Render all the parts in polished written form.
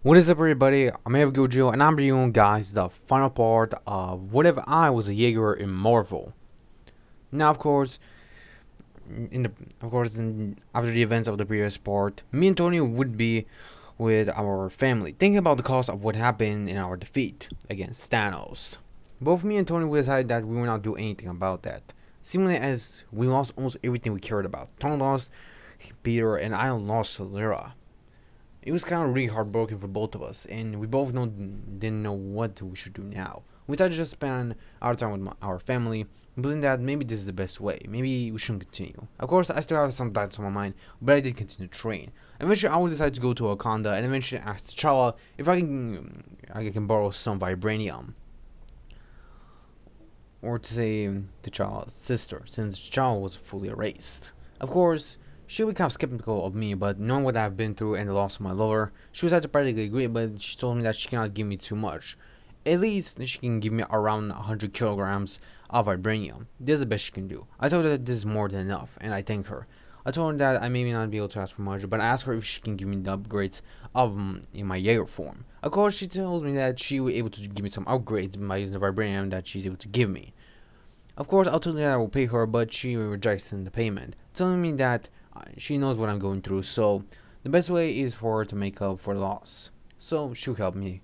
What is up, everybody? I'm Jeager, and I'm bringing you guys the final part of what if I was a Jaeger in Marvel. Now, of course, in the after the events of the previous part, me and Tony would be with our family, thinking about the cost of what happened in our defeat against Thanos. Both me and Tony would decide that we would not do anything about that, seemingly as we lost almost everything we cared about. Tony lost Peter, and I lost Lyra. It was kind of really heartbroken for both of us, and we both didn't know what we should do now. We decided to just spend our time with our family, believing that maybe this is the best way. Maybe we shouldn't continue. Of course, I still have some doubts on my mind, but I did continue to train. Eventually, I would decide to go to Wakanda and eventually ask T'Challa if I can borrow some vibranium, or to say T'Challa's sister, since T'Challa was fully erased. Of course, she would be kind of skeptical of me, but knowing what I've been through and the loss of my lover, she was had to practically agree, but she told me that she cannot give me too much. At least she can give me around 100 kilograms of vibranium. This is the best she can do. I told her that this is more than enough, and I thank her. I told her that I may not be able to ask for much, but I asked her if she can give me the upgrades of in my Jaeger form. Of course, she tells me that she will be able to give me some upgrades by using the vibranium that she's able to give me. Of course, I'll tell her that I will pay her, but she rejects the payment, telling me that she knows what I'm going through, so the best way is for her to make up for the loss. So she'll help me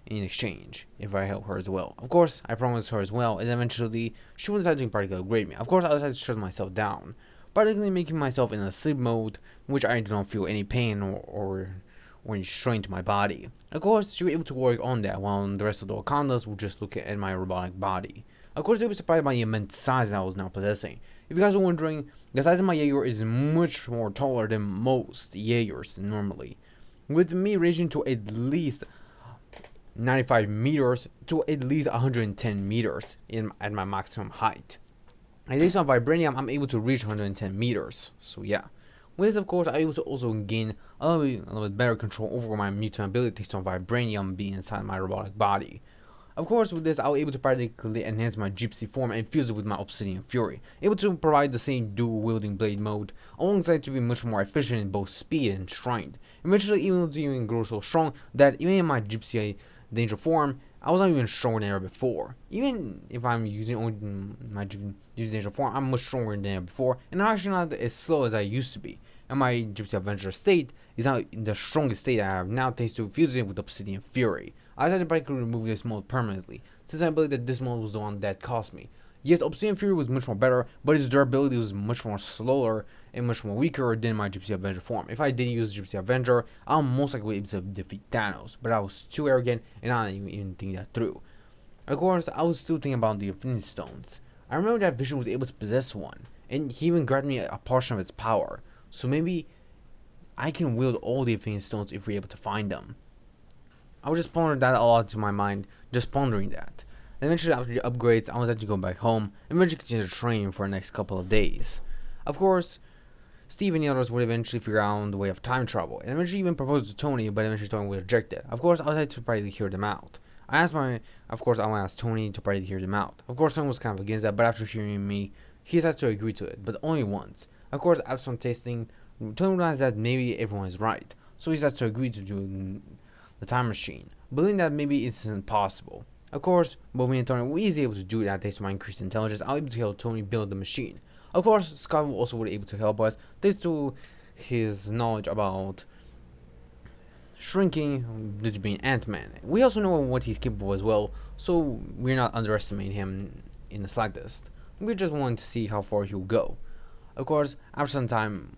in exchange if I help her as well. Of course, I promised her as well, and eventually she will decide to particularly upgrade me. Of course, I decided to shut myself down, particularly making myself in a sleep mode, in which I do not feel any pain or any strain to my body. Of course, she was able to work on that, while the rest of the Wakandas would just look at my robotic body. Of course, they were surprised by the immense size that I was now possessing. If you guys are wondering, the size of my Jaeger is much more taller than most Jaegers normally, with me ranging to at least 95 meters to at least 110 meters at my maximum height. And based on vibranium, I'm able to reach 110 meters. So yeah. With this, of course, I'm able to also gain a little bit better control over my mutant ability based on vibranium being inside my robotic body. Of course, with this, I was able to practically enhance my gypsy form and fuse it with my obsidian fury, able to provide the same dual-wielding blade mode, alongside to be much more efficient in both speed and strength. Eventually, even grow so strong that even in my gypsy danger form, I was not even stronger than ever before. Even if I'm using only my gypsy danger form, I'm much stronger than ever before, and I'm actually not as slow as I used to be. And my gypsy adventure state is now the strongest state I have now thanks to fusing it with obsidian fury. I decided to practically remove this mode permanently, since I believe that this mode was the one that cost me. Yes, Obsidian Fury was much more better, but its durability was much more slower and much more weaker than my Gypsy Avenger form. If I did use Gypsy Avenger, I'll most likely be able to defeat Thanos, but I was too arrogant and I didn't even think that through. Of course, I was still thinking about the Infinity Stones. I remember that Vision was able to possess one, and he even granted me a portion of its power, so maybe I can wield all the Infinity Stones if we're able to find them. I was just pondering that a lot to my mind, just pondering that. And eventually, after the upgrades, I was able to go back home and eventually continue to train for the next couple of days. Of course, Steve and the others would eventually figure out the way of time travel, and eventually even propose to Tony, but eventually Tony would reject it. Of course, I was able to probably hear them out. Of course, I asked Tony to probably hear them out. Of course, Tony was kind of against that, but after hearing me, he decided to agree to it, but only once. Of course, after some tasting, Tony realized that maybe everyone is right, so he decided to agree to do the time machine, believing that maybe it's impossible. Of course, both me and Tony were easily able to do that thanks to my increased intelligence. I was able to help Tony build the machine. Of course, Scott also was able to help us thanks to his knowledge about shrinking due to being Ant-Man. We also know what he's capable as well, so we're not underestimating him in the slightest. We just want to see how far he'll go. Of course, after some time,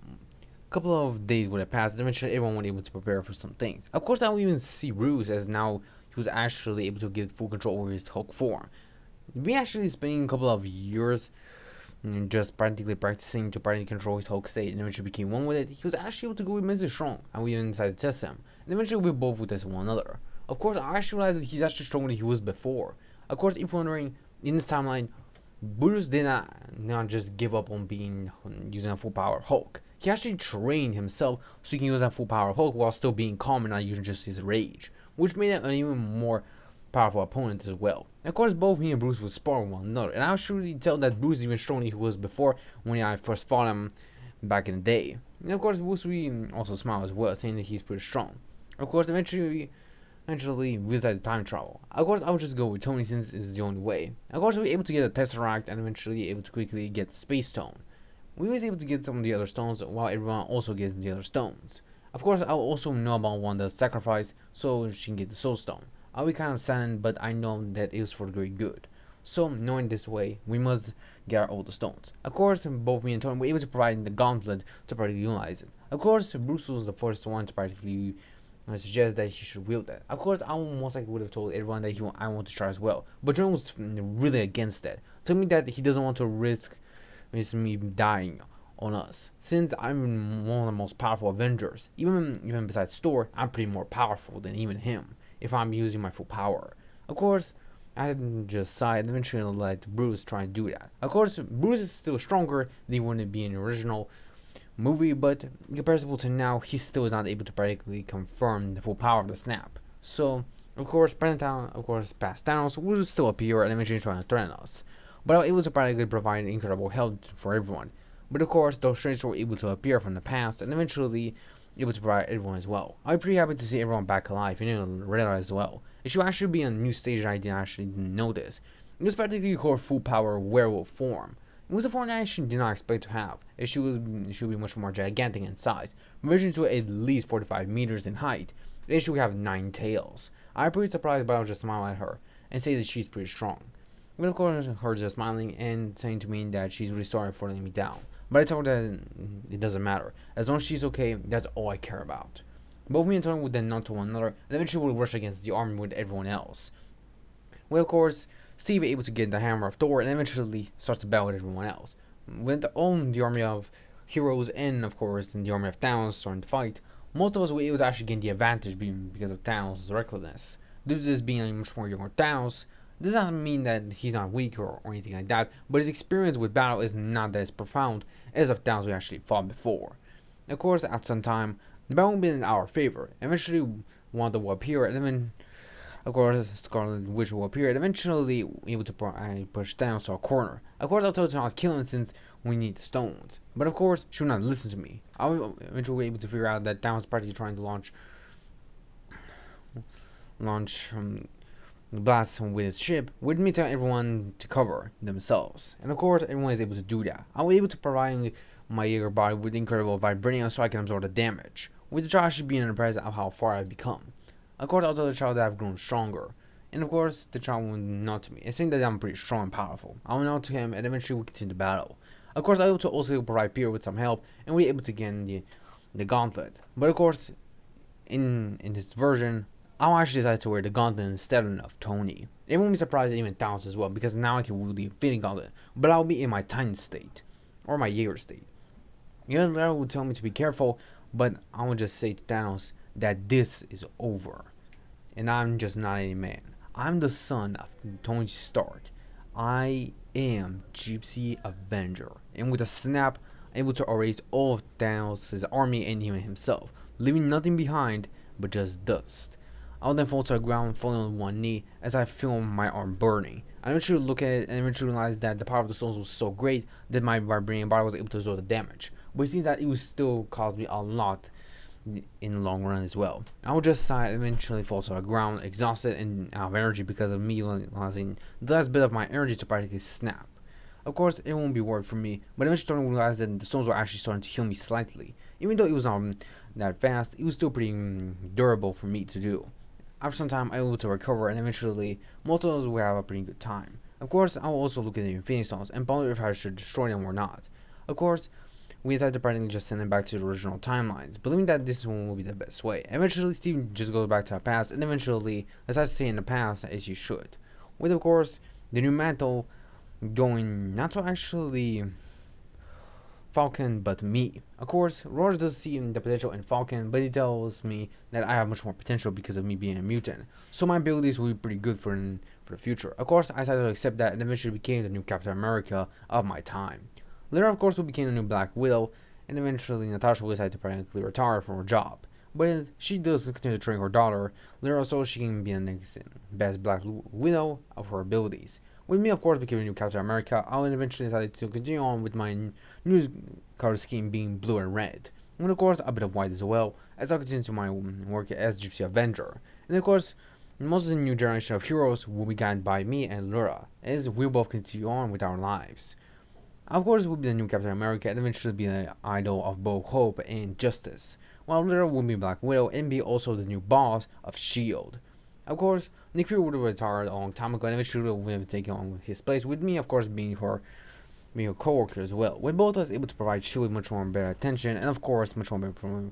a couple of days would have passed, and eventually everyone was able to prepare for some things. Of course, now we even see Bruce, as now he was actually able to get full control over his Hulk form. We actually spending a couple of years just practically practicing to practically control his Hulk state, and eventually became one with it. He was actually able to go immensely strong, and we even decided to test him. And eventually we both would test one another. Of course, I actually realized that he's actually stronger than he was before. Of course, if you're wondering, in this timeline, Bruce did not just give up on being using a full power Hulk. He actually trained himself so he can use that full power Hulk while still being calm and not using just his rage, which made him an even more powerful opponent as well. And of course, both me and Bruce would spar one another, and I was sure to tell that Bruce is even stronger than he was before when I first fought him back in the day. And of course, Bruce would also smile as well, saying that he's pretty strong. Of course, eventually we decided time travel. Of course, I would just go with Tony since it's the only way. Of course, we were able to get a Tesseract and eventually able to quickly get the Space Stone. We was able to get some of the other stones while everyone also gets the other stones. Of course, I also know about Wanda's sacrifice so she can get the Soul Stone. I'll be kind of saddened, but I know that it was for the great good. So, knowing this way, we must get all the stones. Of course, both me and Tony were able to provide the gauntlet to practically utilize it. Of course, Bruce was the first one to practically suggest that he should wield that. Of course, I most likely would have told everyone that I want to try as well. But Tony was really against that. Told me that he doesn't want to risk me dying on us. Since I'm one of the most powerful Avengers, even besides Thor, I'm pretty more powerful than even him if I'm using my full power. Of course, I just sighed and eventually let Bruce try and do that. Of course, Bruce is still stronger than he wouldn't be in the original movie, but comparable to now, he still is not able to practically confirm the full power of the snap. So, of course, past Thanos will still appear and eventually try to threaten us. But I was able to practically provide incredible help for everyone. But of course, those strangers were able to appear from the past and eventually able to provide everyone as well. I'm pretty happy to see everyone back alive and Red as well. It should actually be a new stage I didn't actually notice. It was practically called full power werewolf form. It was a form I actually did not expect to have. It should be much more gigantic in size, measuring to at least 45 meters in height. It should have 9 tails. I'm pretty surprised, but I'll just smile at her and say that she's pretty strong. But of course, her just smiling and saying to me that she's really sorry for letting me down. But I told her that it doesn't matter. As long as she's okay, that's all I care about. Both me and Tony would then nod to one another and eventually would rush against the army with everyone else. Well, of course, Steve able to get the hammer of Thor and eventually starts to battle with everyone else. With the army of heroes and, of course, the army of Thanos starting to fight, most of us were able to actually gain the advantage because of Thanos' recklessness. Due to this being a much more younger Thanos, this doesn't mean that he's not weak or anything like that, but his experience with battle is not as profound as of Thanos we actually fought before. Of course, at some time, the battle will be in our favor. Eventually, Wanda will appear, and then, of course, Scarlet Witch will appear, and eventually able to push Thanos to a corner. Of course, I'll tell her to not kill him since we need the stones. But of course, she will not listen to me. I will eventually be able to figure out that Thanos is practically trying to launch blast with his ship, with me telling everyone to cover themselves. And of course, everyone is able to do that. I was able to provide my Jeager body with incredible vibranium so I can absorb the damage, with the child should be impressed of how far I've become. Of course, I'll tell the child that I've grown stronger. And of course, the child will nod to me and saying that I'm pretty strong and powerful. I will nod to him and eventually we'll continue the battle. Of course, I will also provide Peter with some help and we're able to gain the gauntlet. But of course, in this version, I'll actually decide to wear the gauntlet instead of Tony. It won't be surprised that even Thanos as well, because now I can wield the Infinity Gauntlet, but I'll be in my Titan state, or my Jeager state. The other letter will tell me to be careful, but I will just say to Thanos that this is over. And I'm just not any man. I'm the son of Tony Stark. I am Gypsy Avenger. And with a snap, I'm able to erase all of Thanos' army and even himself, leaving nothing behind but just dust. I'll then fall to the ground, falling on one knee as I feel my arm burning. I eventually look at it and eventually realize that the power of the stones was so great that my vibranium body was able to absorb the damage. But it seems that it would still cause me a lot in the long run as well. I will just sigh and eventually fall to the ground, exhausted and out of energy because of me losing the last bit of my energy to practically snap. Of course, it won't be worried for me, but eventually starting to realize that the stones were actually starting to heal me slightly. Even though it was that fast, it was still pretty durable for me to do. After some time, I was able to recover, and eventually, most of us will have a pretty good time. Of course, I will also look at the Infinity Stones and ponder if I should destroy them or not. Of course, we decided to practically just send them back to the original timelines, believing that this one will be the best way. Eventually, Steve just goes back to the past, and eventually decides to stay in the past as he should. With, of course, the new mantle going not to actually Falcon but me. Of course, Roger does see the potential in Falcon, but he tells me that I have much more potential because of me being a mutant. So my abilities will be pretty good for the future. Of course, I decided to accept that and eventually became the new Captain America of my time. Later, of course, we became the new Black Widow, and eventually Natasha will decide to practically retire from her job. But she does continue to train her daughter, later so she can be the next best Black Widow of her abilities. With me, of course, becoming new Captain America, I will eventually decide to continue on with my new color scheme being blue and red. and of course a bit of white as well, as I continue to my work as Gypsy Avenger. And of course, most of the new generation of heroes will be guided by me and Lyra, as we both continue on with our lives. Of course, will be the new Captain America and eventually be the idol of both hope and justice, while Lyra will be Black Widow and be also the new boss of S.H.I.E.L.D. Of course, Nick Fury would have retired a long time ago and eventually will have taken on his place, with me, of course, being a co-worker as well, with both of us able to provide S.H.I.E.L.D. much more better attention and, of course, much more better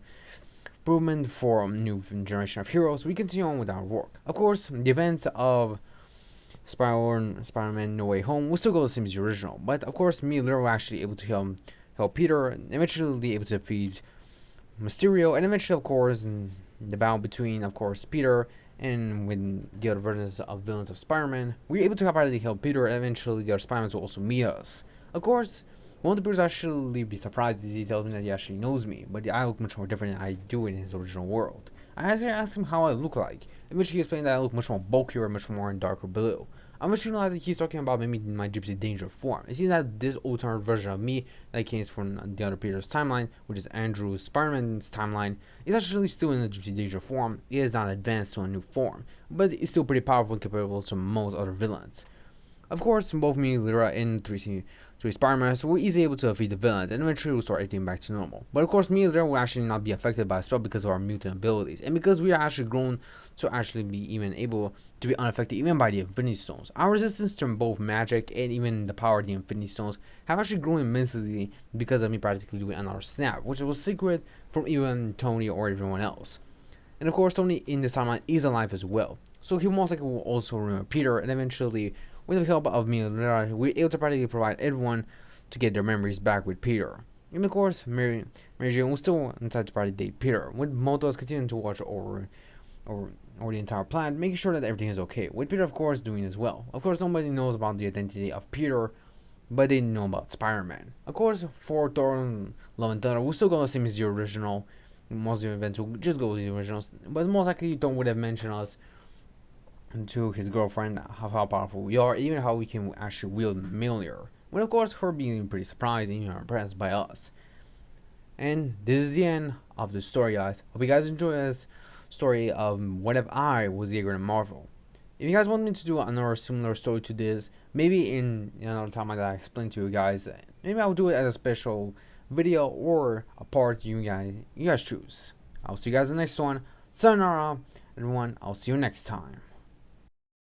improvement for a new generation of heroes. We continue on with our work. Of course, the events of Spider-Man No Way Home will still go the same as the original, but of course, me and Lyra were actually able to help Peter, and eventually able to defeat Mysterio, and eventually, of course, in the battle between, of course, Peter and with the other versions of villains of Spider-Man, we were able to help Peter, and eventually the other Spider-Man will also meet us. Of course, one of the Peters actually be surprised as he tells me that he actually knows me, but I look much more different than I do in his original world. I actually asked him how I look like, in which he explained that I look much more bulkier and much more in darker blue. I eventually realized that he's talking about maybe my Gypsy Danger form. It seems that this alternate version of me that came from the other Peter's timeline, which is Andrew's Spider-Man's timeline, is actually still in the Gypsy Danger form. It is not advanced to a new form, but it's still pretty powerful and comparable to most other villains. Of course, both me, Lyra, and three Spider-Man were easily able to defeat the villains and eventually restore everything back to normal. But of course, me and Lyra will actually not be affected by a spell because of our mutant abilities, and because we are actually grown to actually be even able to be unaffected even by the Infinity Stones. Our resistance to both magic and even the power of the Infinity Stones have actually grown immensely because of me practically doing another snap, which was secret from even Tony or everyone else. And of course, Tony in this timeline is alive as well, so he most likely will also remember Peter, and eventually, with the help of me and Lyra, we're able to practically provide everyone to get their memories back with Peter. And of course, Mary Jane will still decide to probably date Peter, with most of us continuing to watch over the entire plan, making sure that everything is okay, with Peter of course doing as well. Of course, nobody knows about the identity of Peter, but they know about Spider-Man. Of course, for Thor and Love and Thunder, we'll still go the same as the original. Most of the events will just go with the originals, but most likely Thor would have mentioned us to his girlfriend how powerful we are, even how we can actually wield Mjolnir. But of course, her being pretty surprised and impressed by us. And this is the end of the story, guys. Hope you guys enjoy this story of what if I was Jeager in Marvel. If you guys want me to do another similar story to this, maybe in another time that I explain to you guys, maybe I'll do it as a special video or a part you guys choose. I'll see you guys in the next one. Sayonara, everyone. I'll see you next time.